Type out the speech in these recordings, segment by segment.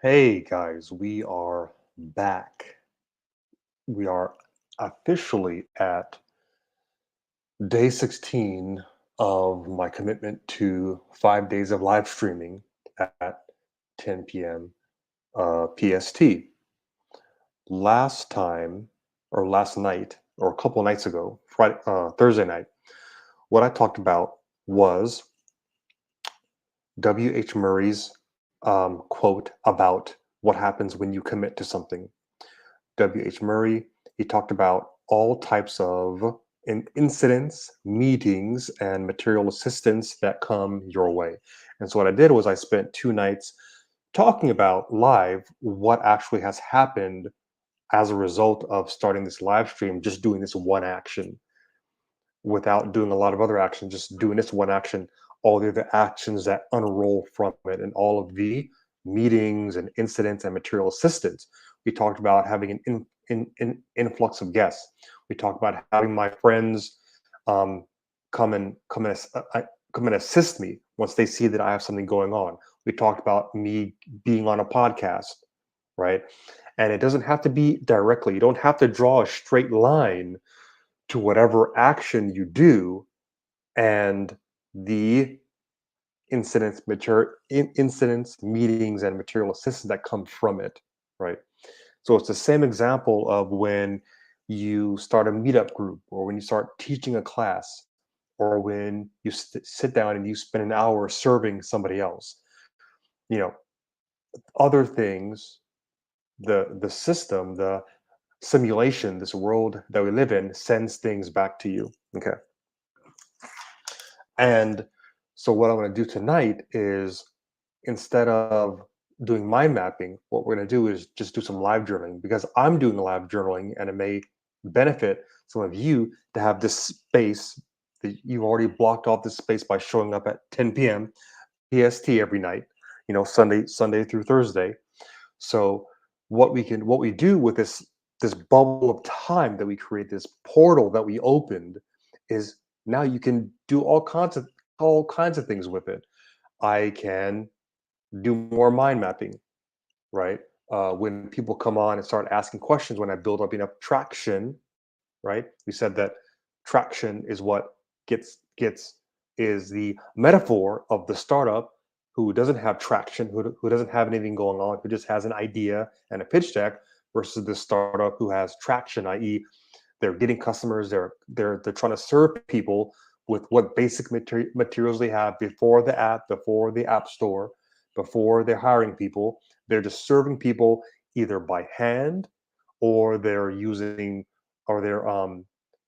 Hey guys, we are back. We are officially at day 16 of my commitment to 5 days of live streaming at 10 p.m. PST. Last time, or last night, or a couple nights ago, Thursday night, what I talked about was W.H. Murray's quote about what happens when you commit to something. W.H. Murray, he talked about all types of incidents, meetings, and material assistance that come your way. And so what I did was I spent 2 nights talking about live what actually has happened as a result of starting this live stream, just doing this one action without doing a lot of other action, just doing this one action, all the other actions that unroll from it, and all of the meetings and incidents and material assistance. We talked about having an influx of guests. We talked about having my friends um, come and assist me once they see that I have something going on. We talked about me being on a podcast, right? And it doesn't have to be directly. You don't have to draw a straight line to whatever action you do and the incidents, meetings, and material assistance that come from it, right? So it's the same example of when you start a meetup group, or when you start teaching a class, or when you sit down and you spend an hour serving somebody else. You know, other things, the system, the simulation, this world that we live in sends things back to you. Okay. And so what I'm going to do tonight is, instead of doing mind mapping, what we're going to do is just do some live journaling, because I'm doing live journaling and it may benefit some of you to have this space that you've already blocked off this space by showing up at 10 p.m. PST every night, Sunday through Thursday. So what we do with this bubble of time that we create, this portal that we opened, is now you can do all kinds of things with it. I can do more mind mapping, right? When people come on and start asking questions, when I build up enough traction, right? We said that traction is what gets is the metaphor of the startup who doesn't have traction, who doesn't have anything going on, who just has an idea and a pitch deck, versus the startup who has traction, i.e., they're getting customers, they're trying to serve people with what basic materials they have before the app store, before they're hiring people. They're just serving people either by hand, or they're using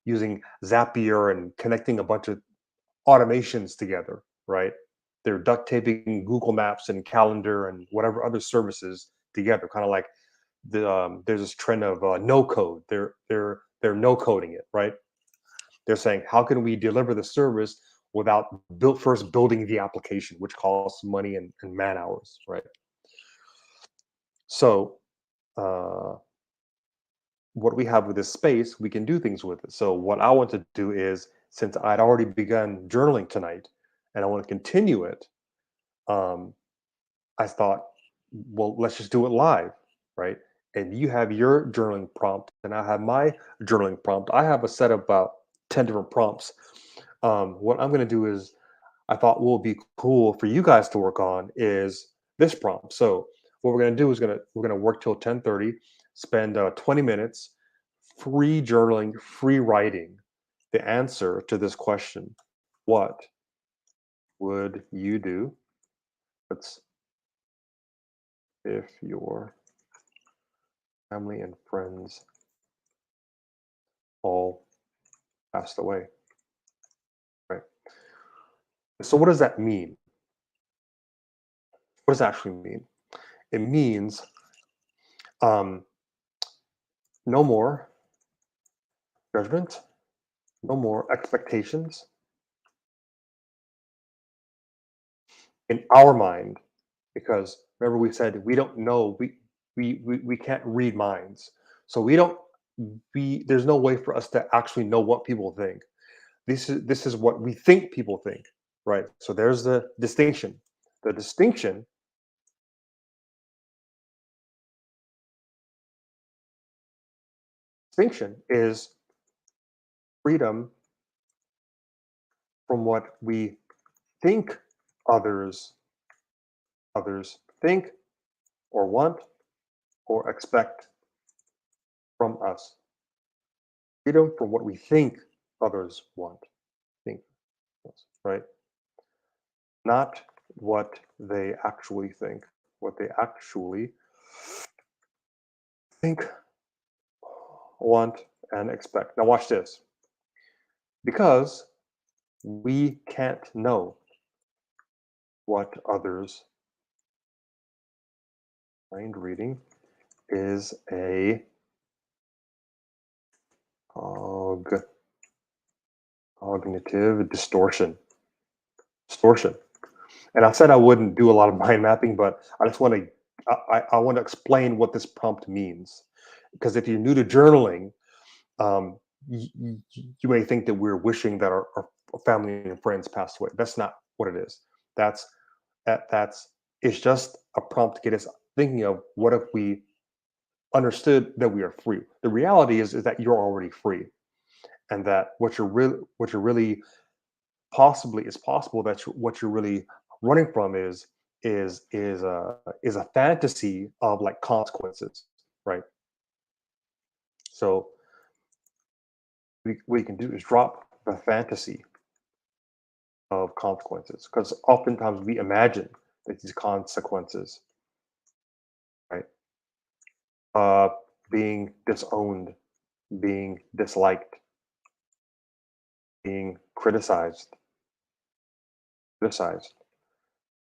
Zapier and connecting a bunch of automations together, right? They're duct taping Google Maps and Calendar and whatever other services together, kind of like there's this trend of no code. They're no coding it, right? They're saying, how can we deliver the service without first building the application, which costs money and man hours, right? So uh, what we have with this space, we can do things with it. So what I want to do is, since I'd already begun journaling tonight and I want to continue it, um, I thought, well, let's just do it live, right? And you have your journaling prompt, and I have my journaling prompt. I have a set of about 10 different prompts. What I'm going to do is, I thought what would be cool for you guys to work on is this prompt. So what we're going to do is we're going to work till 10:30, spend 20 minutes free journaling, free writing the answer to this question. What would you do? Let's if your family and friends all passed away, right? So what does that mean? What does that actually mean? It means um, no more judgment, no more expectations in our mind, because remember we said we don't know, we can't read minds, so we don't we there's no way for us to actually know what people think. This is what we think people think, right? So there's the distinction. The distinction Distinction is freedom from what we think others think or want or expect from us. Freedom from what we think others want, think, yes, right? Not what they actually think, what they actually think, want, and expect. Now, watch this. Because we can't know what others mind reading is a cog- cognitive distortion. And I said I wouldn't do a lot of mind mapping, but I just want to I want to explain what this prompt means. Because if you're new to journaling, um, you may think that we're wishing that our family and friends passed away. That's not what it is. That's that's it's just a prompt to get us thinking of what if we understood that we are free. The reality is that you're already free, and that what you're really possibly is possible that what you're really running from is a fantasy of like consequences, right? So what you can do is drop the fantasy of consequences because oftentimes we imagine that these consequences, right, uh, being disowned, being disliked, being criticized,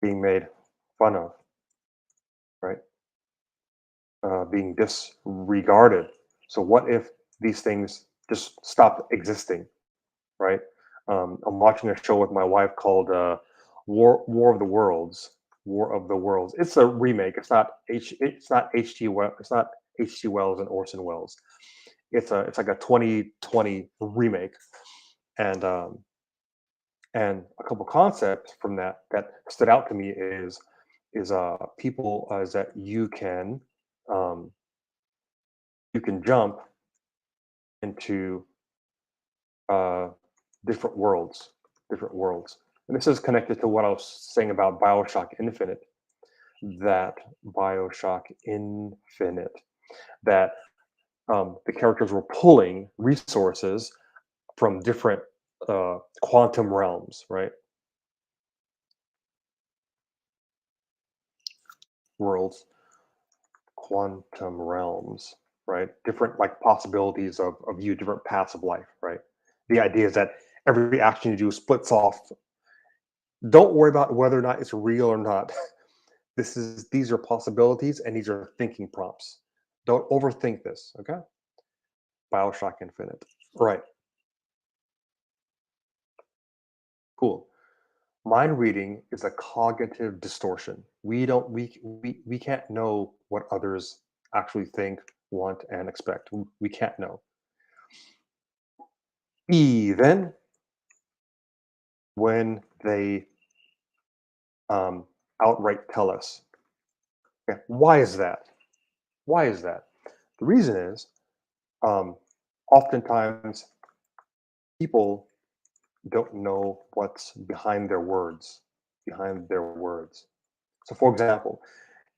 being made fun of, right, being disregarded. So what if these things just stopped existing, right? I'm watching a show with my wife called War of the Worlds. War of the Worlds. It's a remake. It's not HG. It's not HG Wells and Orson Welles. It's like a 2020 remake, and a couple concepts from that stood out to me is people is that um, you can jump into uh, different worlds. And this is connected to what I was saying about Bioshock Infinite, that Bioshock Infinite, that the characters were pulling resources from different quantum realms, right? Worlds, quantum realms, right? Different like possibilities of you, different paths of life, right? The idea is that every action you do splits off. Don't worry about whether or not it's real or not. These are possibilities and these are thinking prompts. Don't overthink this, okay? Bioshock Infinite. Right. Cool. Mind reading is a cognitive distortion. We can't know what others actually think, want, and expect. We can't know. Even when they um, outright tell us. Okay, why is that? Why is that? The reason is um, oftentimes people don't know what's behind their words. So, for example,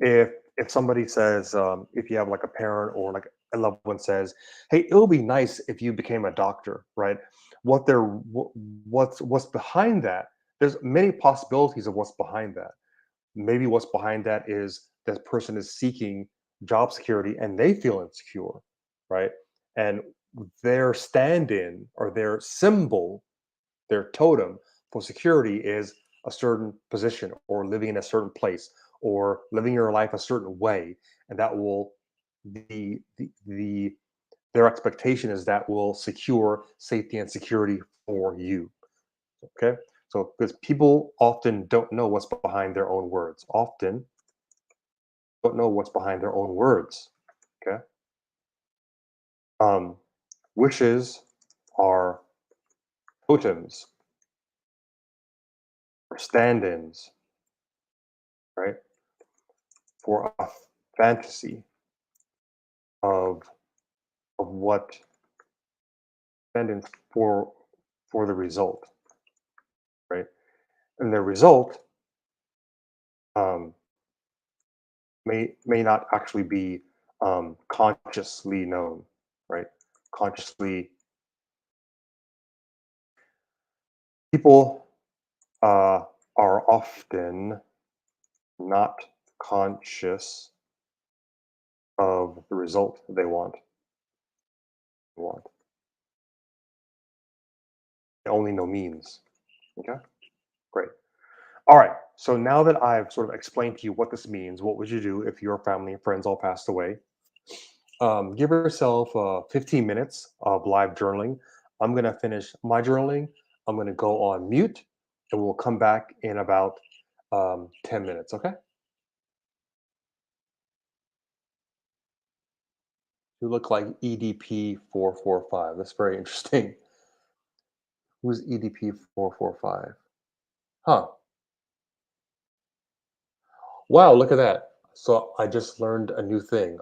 if somebody says, if you have like a parent or like a loved one says, "Hey, it would be nice if you became a doctor," right? What they're what's behind that? There's many possibilities of what's behind that. Maybe what's behind that is that person is seeking job security and they feel insecure, right? And their stand-in or their symbol, their totem for security is a certain position or living in a certain place or living your life a certain way, and that will the their expectation is that will secure safety and security for you. Okay, so because people often don't know what's behind their own words, often don't know what's behind their own words. Okay, um, wishes are totems or stand-ins, right, for a fantasy of what defendants for the result, right? And the result um, may not actually be consciously known, right? Consciously, people are often not conscious of the result they want. They only know means. Okay, great. All right. So now that I've sort of explained to you what this means, what would you do if your family and friends all passed away? Give yourself 15 minutes of live journaling. I'm going to finish my journaling. I'm going to go on mute and we'll come back in about 10 minutes. Okay. You look like EDP 445. That's very interesting. Who's EDP 445? Huh. Wow. Look at that. So I just learned a new thing.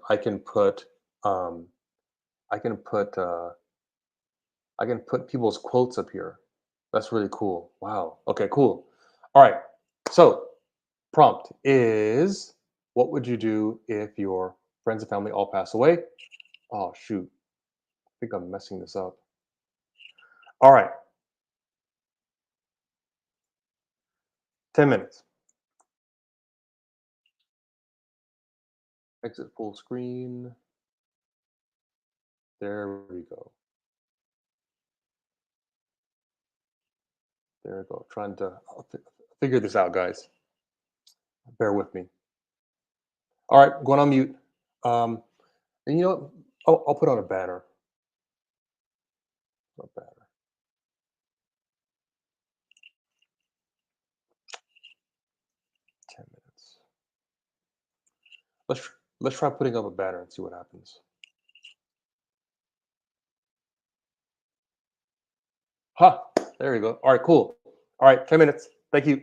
Um, I can put, uh, I can put people's quotes up here. That's really cool. Wow. Okay, cool. All right. So, prompt is, what would you do if your friends and family all pass away? Oh, shoot. I think I'm messing this up. All right. 10 minutes. Exit full screen. There we go. There we go. Trying to figure this out, guys. Bear with me. All right. Going on mute. Um, and you know what? I'll put on a banner. A banner. 10 minutes. Let's try putting up a banner and see what happens. Ha! There you go. All right, cool. All right, 10 minutes. Thank you.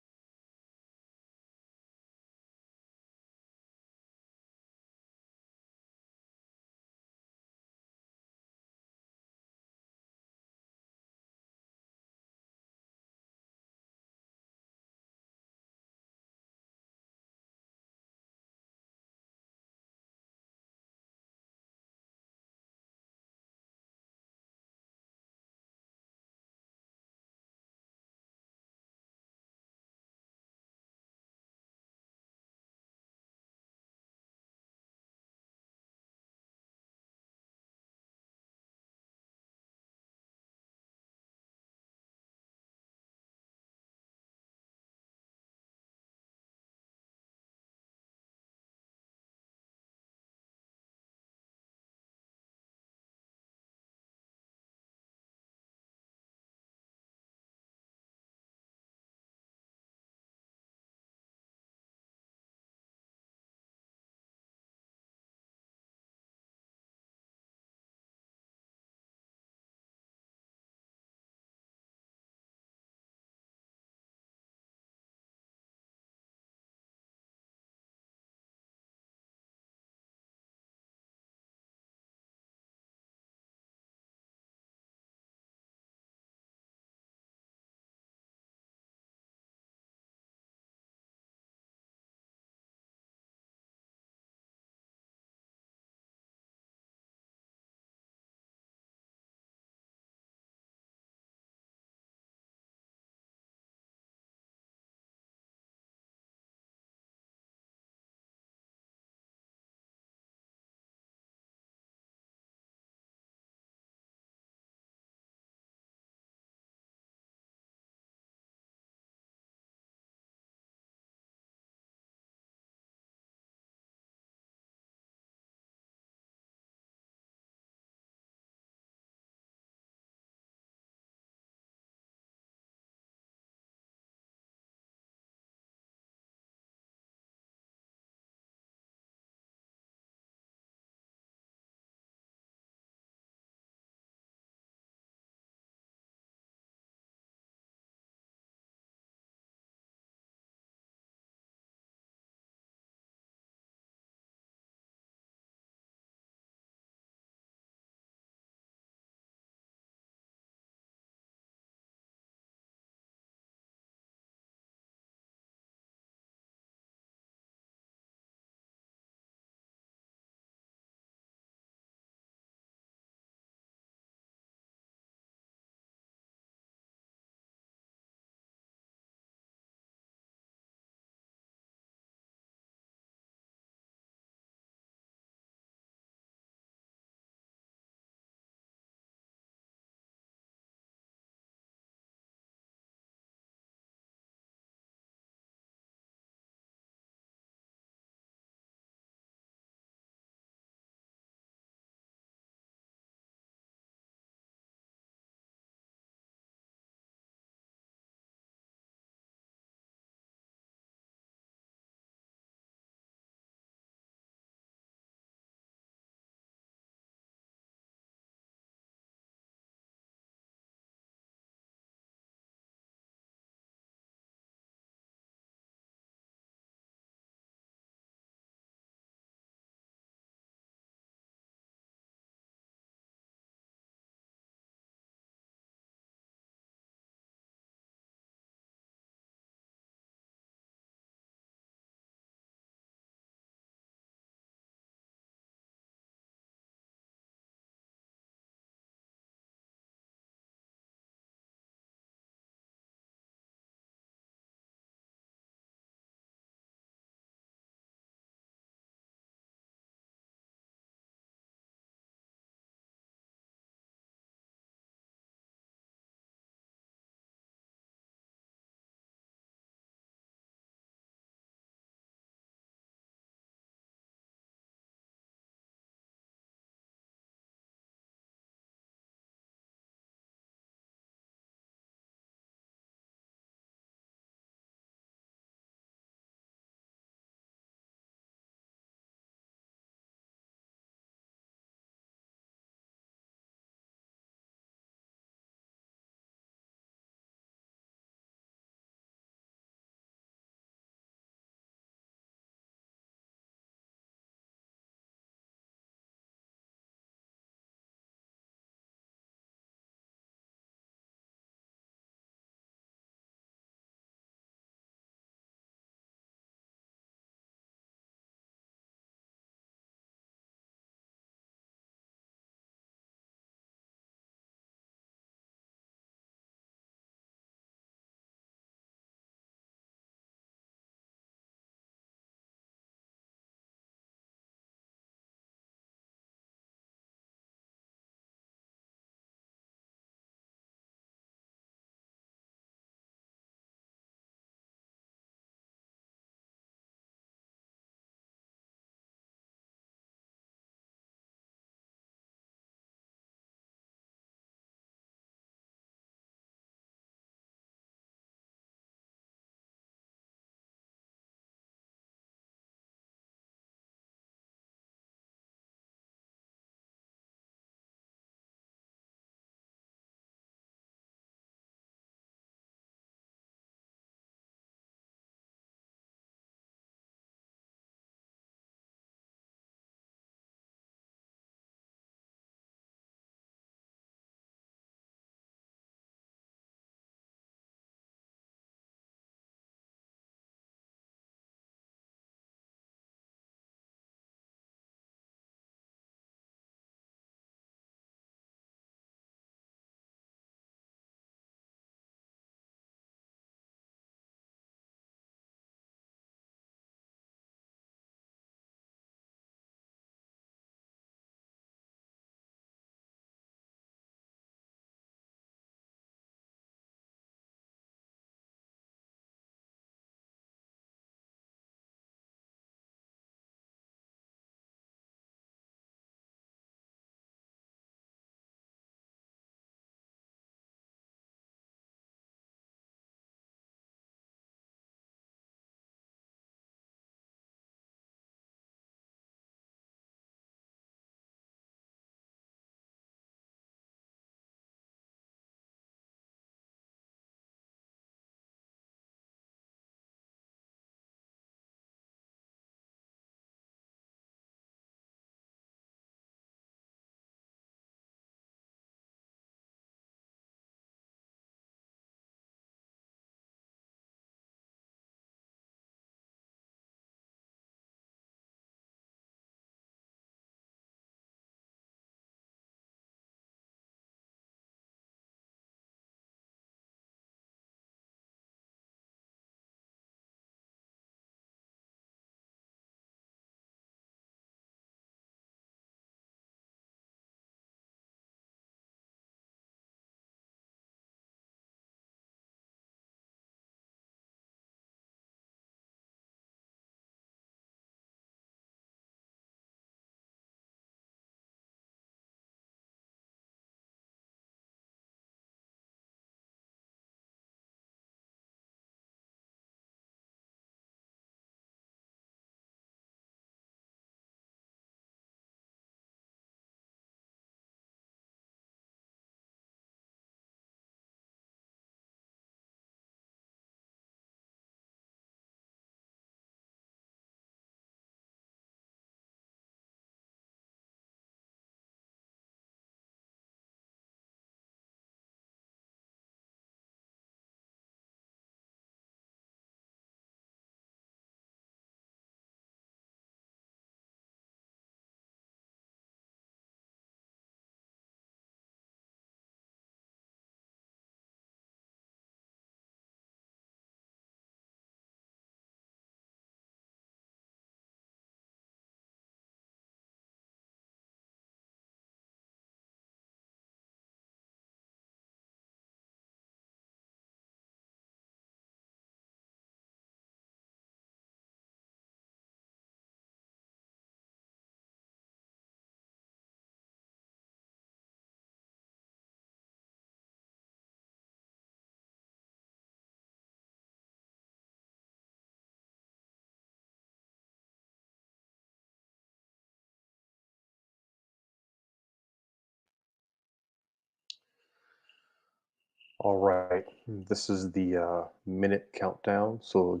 All right. This is the minute countdown. So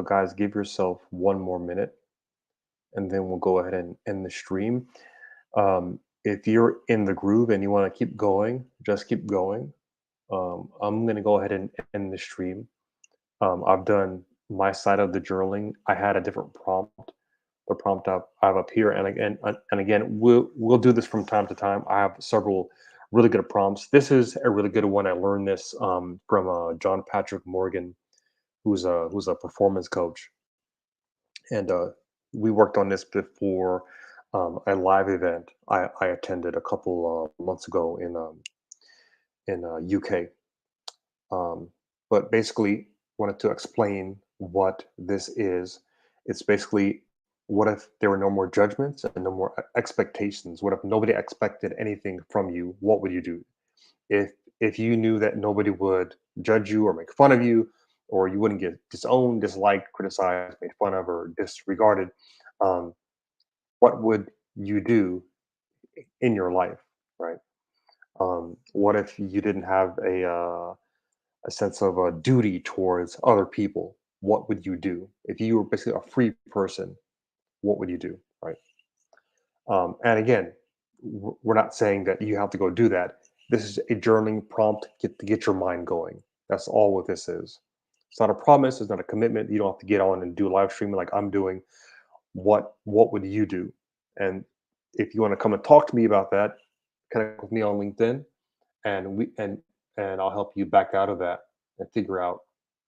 guys, give yourself one more minute, and then we'll go ahead and end the stream. If you're in the groove and you want to keep going, just keep going. I'm gonna go ahead and end the stream. I've done my side of the journaling. I had a different prompt. The prompt I have up here, and again, we'll do this from time to time. I have several really good prompts. This is a really good one. I learned this from John Patrick Morgan, who's a performance coach, and we worked on this before a live event I attended a couple months ago in UK. Um, but basically, wanted to explain what this is. It's basically, what if there were no more judgments and no more expectations? What if nobody expected anything from you? What would you do? If you knew that nobody would judge you or make fun of you, or you wouldn't get disowned, disliked, criticized, made fun of, or disregarded, um, what would you do in your life, right? What if you didn't have a sense of a duty towards other people? What would you do if you were basically a free person? What would you do, right? And again, we're not saying that you have to go do that. This is a journaling prompt to get your mind going. That's all what this is. It's not a promise. It's not a commitment. You don't have to get on and do live streaming like I'm doing. What would you do? And if you want to come and talk to me about that, connect with me on LinkedIn, and I'll help you back out of that and figure out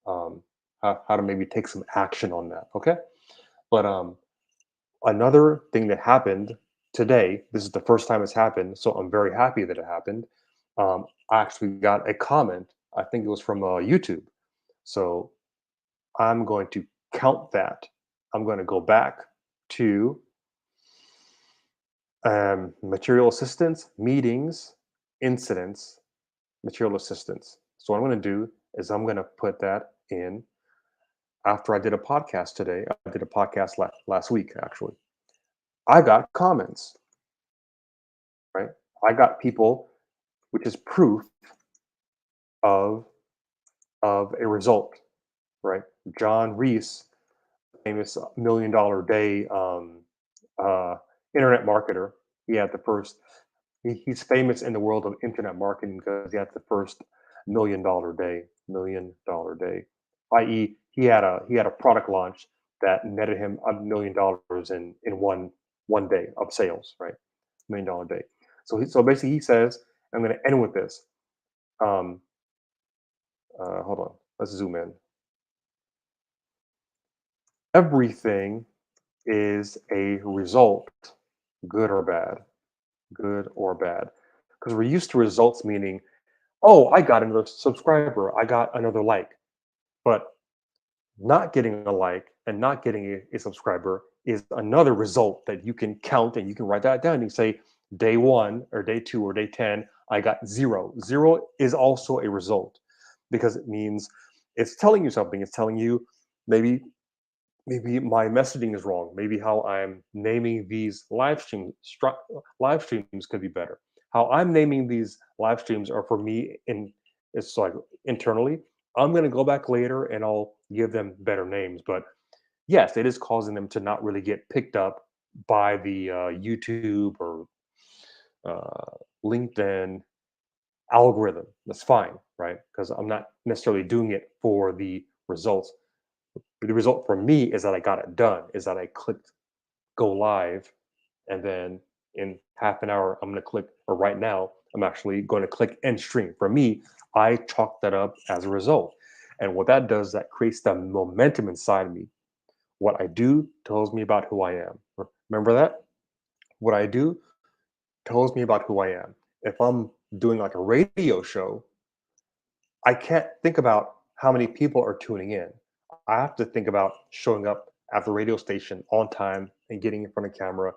how to maybe take some action on that. Okay. But another thing that happened today, this is the first time it's happened, so I'm very happy that it happened. I actually got a comment. I think it was from YouTube. So I'm going to count that. I'm going to go back to material assistance, meetings, incidents, material assistance. So what I'm going to do is I'm going to put that in after I did a podcast today. I did a podcast last week, actually. I got comments, right? I got people, which is proof of a result, right? John Reese, famous $1 million day uh, internet marketer. He had the first. He's famous in the world of internet marketing because he had the first $1 million day, i.e., he had a product launch that netted him $1 million in one day of sales, right? $1 million day. So basically, he says, I'm going to end with this. Um, Hold on, let's zoom in. Everything is a result, good or bad, good or bad, because we're used to results meaning, oh, I got another subscriber, I got another like. But not getting a like and not getting a subscriber is another result that you can count, and you can write that down. You say day one or day two or day 10, I got zero. Zero is also a result because it means it's telling you something. It's telling you maybe my messaging is wrong. Maybe how I'm naming these live streams could be better. How I'm naming these live streams are for me, and it's like internally. I'm going to go back later and I'll give them better names. But yes, it is causing them to not really get picked up by the YouTube or LinkedIn algorithm. That's fine, right? Because I'm not necessarily doing it for the results. The result for me is that I got it done, is that I clicked go live, and then in half an hour, I'm going to click, or right now, I'm actually going to click end stream. For me, I chalk that up as a result. And what that does, that creates the momentum inside me. What I do tells me about who I am. Remember that? What I do tells me about who I am. If I'm doing like a radio show, I can't think about how many people are tuning in. I have to think about showing up at the radio station on time and getting in front of camera,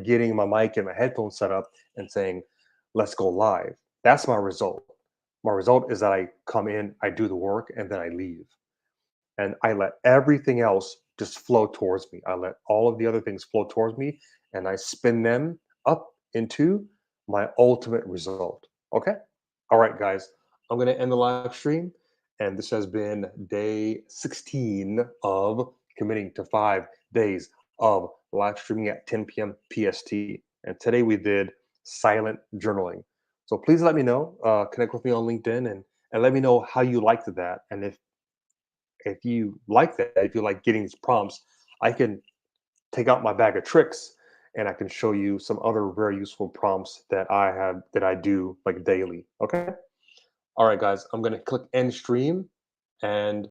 getting my mic and my headphones set up and saying, let's go live. That's my result. My result is that I come in, I do the work, and then I leave. And I let everything else just flow towards me. I let all of the other things flow towards me, and I spin them up into my ultimate result. Okay? All right, guys. I'm going to end the live stream. And this has been day 16 of committing to 5 days of live streaming at 10 p.m. PST. And today we did silent journaling. So please let me know, connect with me on LinkedIn and let me know how you liked that. And if you like that, if you like getting these prompts, I can take out my bag of tricks and I can show you some other very useful prompts that I do like daily. Okay. All right, guys, I'm going to click end stream and